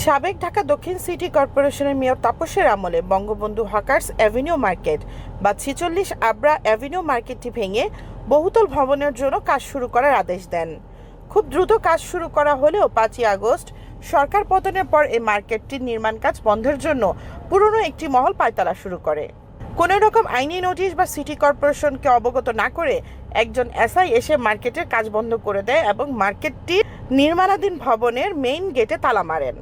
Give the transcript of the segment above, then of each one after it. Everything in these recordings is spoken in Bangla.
সাবেক ঢাকা দক্ষিণ সিটি কর্পোরেশনের মেয়র তাপসের আমলে বঙ্গবন্ধু হকার্স অ্যাভিনিউ মার্কেট বা ৪৬ আবরা অ্যাভিনিউ মার্কেটটি ভেঙে বহুতল ভবনের জন্য কাজ শুরু করার আদেশ দেন। খুব দ্রুত কাজ শুরু করা হলেও ৫ই আগস্ট সরকার পতনের পর এই মার্কেটটির নির্মাণ কাজ বন্ধের জন্য পুরনো একটি মহল পায়তারা শুরু করে। কোনো রকম আইনি নোটিশ বা সিটি কর্পোরেশনকে অবগত না করে একজন এসআই এসে মার্কেটের কাজ বন্ধ করে দেয় এবং মার্কেটটি নির্মাণাধীন ভবনের মেইন গেটে তালা মারেন।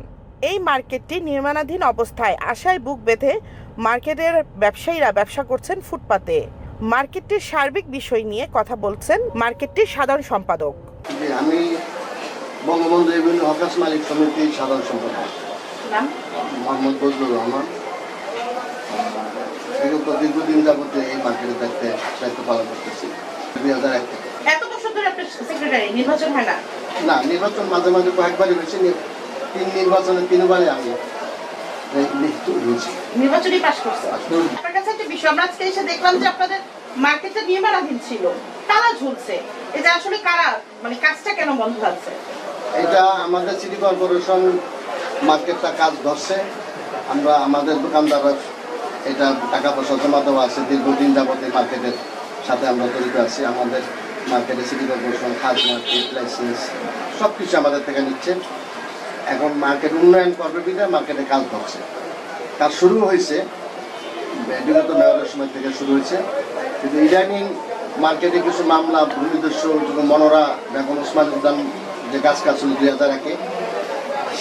এই মার্কেটটি নির্মাণাধীন অবস্থায় আশায় বুক বেঁধে মার্কেটের ব্যবসায়ীরা ব্যবসা করছেন ফুটপাতে। মার্কেটটির সার্বিক বিষয় নিয়ে কথা বলছেন মার্কেটটির সাধারণ সম্পাদক। আমি বঙ্গবন্ধু এভিনিউ হকার্স মালিক সমিতির সাধারণ সম্পাদক মোহাম্মদ বজলুর রহমান। বিগত দীর্ঘদিন যাবত এই মার্কেটে দায়িত্ব পালন করতেছি 2001 থেকে। এত বছর ধরে আপনি সেক্রেটারি, নির্বাচন হয় না? না, নির্বাচন মাঝে মাঝে কয়েকবারই হয়েছে। 3 নির্বাচনে 3বারই আমি নির্বাচনই পাস করছি। আপনার কাছে একটা বিষয়, আমরা আজকে এসে দেখলাম যে আপনাদের মার্কেটটা নির্মাণাধীন ছিল, তালা ঝুলছে। এটা আসলে কারা, মানে কাজটা কেন বন্ধ আছে? এটা আমাদের সিটি কর্পোরেশন মার্কেটটা কাজ ধরছে। আমরা আমাদের দোকানদাররা এটা টাকা পয়সা জমা দেওয়া আছে, দীর্ঘদিন যাবত এই মার্কেটের সাথে আমরা জড়িত আছি। আমাদের মার্কেটে সিটি কর্পোরেশন খাজনা, লাইসেন্স সব কিছু আমাদের থেকে নিচ্ছে। এখন মার্কেট উন্নয়ন করবে বিধায় মার্কেটে কাজ ধরছে। কাজ শুরু হয়েছে, বিগত মেয়রের সময় থেকে শুরু হয়েছে, কিন্তু ইদানিং মার্কেটে কিছু মামলা ভূমিদস্যু মনোরা বেগম ওসমান উদ্যান যে গাছ কাটছিল 2001-এ,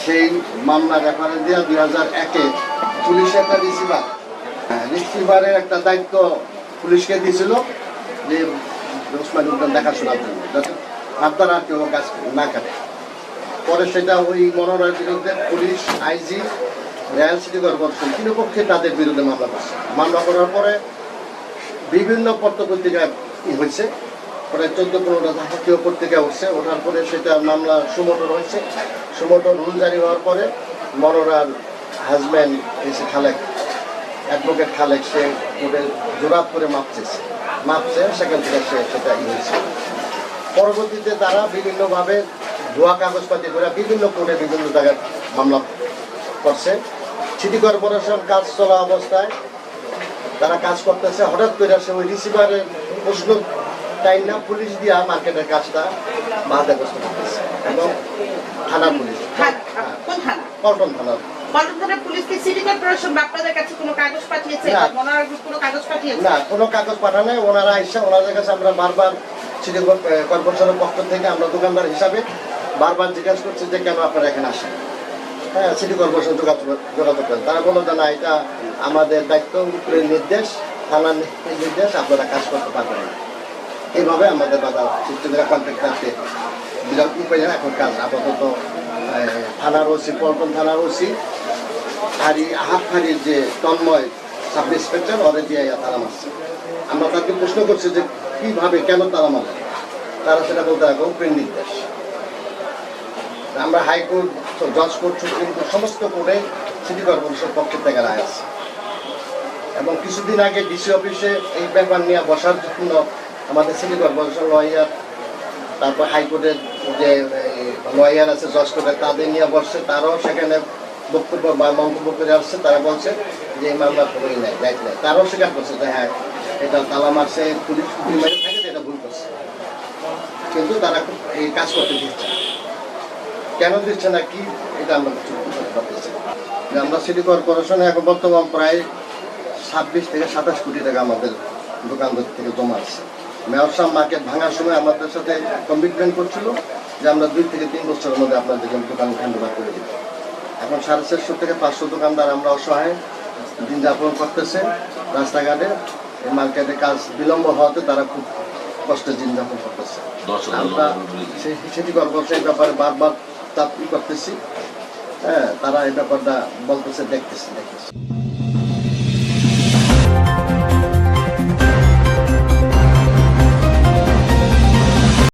সেই মামলা রেফারেন্স দেওয়া 2001-এ পুলিশে একটা রিসিভারের একটা দায়িত্ব পুলিশকে দিয়েছিল যে ওসমান উদ্যান দেখাশোনার জন্য, যাতে আপনারা কেউ গাছ না কাটে। পরে সেটা ওই মনোরার বিরুদ্ধে police, IG, royal city corporation তিন পক্ষে তাদের বিরুদ্ধে মামলা করছে। মামলা করার পরে বিভিন্ন পত্রপত্রিকায় হয়েছে, পরে 14-15টা জাতীয় পত্রিকা উঠছে। ওঠার পরে সেটা মামলা সুমোটন হয়েছে। সুমোটন রুল জারি হওয়ার পরে মনোরার হাজব্যান্ড এসে খালেক, অ্যাডভোকেট খালেক, সে কোর্টে জোরাত করে মাপছে। সেখান থেকে সেটা হয়েছে। পরবর্তীতে তারা বিভিন্নভাবে ভুয়া কাগজপাতি করে বিভিন্ন কোর্টে বিভিন্ন জায়গায় মামলা করছে। সিটি কর্পোরেশন কাজ চলা অবস্থায় তারা কাজ করতেছে, হঠাৎ করে সে ওই রিসিভারের প্রশ্ন টাইম না পুলিশ দিয়া মার্কেটের কাজটা বাধাগ্রস্ত করতেছে। এবং থানার পুলিশ, পল্টন থানার না, কোনো কাগজ পাঠানো। ওনারা এসে ওনাদের কাছে আমরা বারবার সিটি কর্পোরেশনের পক্ষ থেকে আমরা দোকানদার হিসাবে বারবার জিজ্ঞাসা করছি যে কেন আপনারা এখানে আসেন। হ্যাঁ, সিটি কর্পোরেশন যোগাযোগ করেন। তারা বললো যে না, এটা আমাদের দায়িত্ব, উপরের নির্দেশ, থানার নির্দেশ, আপনারা কাজ করতে পারবেন না। এইভাবে আমাদের বাধা সৃষ্টি করে কন্ট্রাক্টারকে বিরক্ত করে এখন কাজ আপাতত থানার ওসি, পল্টন থানার ওসি হাটফাড়ির যে তন্ময় সাব ইন্সপেক্টর, ওদের দিয়ে তালা মারছে। আমরা তাকে প্রশ্ন করছি যে কীভাবে, কেন তালা মারছে, তারা সেটা বলতে রাখবো উপরের নির্দেশ। আমরা হাইকোর্ট, জজ কোর্ট, সুপ্রিম কোর্ট সমস্ত কোর্টে সিটি কর্পোরেশনের পক্ষের থেকে রায় আছে। এবং কিছুদিন আগে ডিসি অফিসে এই ব্যাপার নিয়ে বসার জন্য আমাদের সিটি কর্পোরেশন লয়ার, তারপর হাইকোর্টের যে লয়ার আছে জজ কোর্টের, তাদের নিয়ে বসছে। তারাও সেখানে বক্তব্য বা মন্তব্য করে আসছে। তারা বলছে যে এই মামলা করেই নেয়, দায়িত্ব নেয়। তারাও স্বীকার করছে যে হ্যাঁ, এটা তালা মারছে, পুলিশ থাকে, এটা ভুল করছে। কিন্তু তারা এই কাজ করতে দিচ্ছে, কেন দিচ্ছে না কি, এটা আমরা কিছু পারতেছি। আমরা সিটি কর্পোরেশনে এখন বর্তমান প্রায় 26 থেকে 27 কোটি টাকা আমাদের দোকানদার থেকে জমা আছে। মেয়র সাহেব মার্কেট ভাঙার সময় আমাদের সাথে কমিটমেন্ট করছিল যে আমরা 2 থেকে 3 বছরের মধ্যে আপনাদের দোকান হ্যান্ডওভার করে দিব। এখন 450 থেকে 500 দোকানদার আমরা অসহায় দিন যাপন করতেছে রাস্তাঘাটে। এই মার্কেটে কাজ বিলম্ব হওয়াতে তারা খুব কষ্টে দিন যাপন করতেছে। আমরা সিটি কর্পোরেশন এই ব্যাপারে বারবার চাপ করতেছি। হ্যাঁ, তারা এই ব্যাপারটা বলতেছে, দেখতেছি।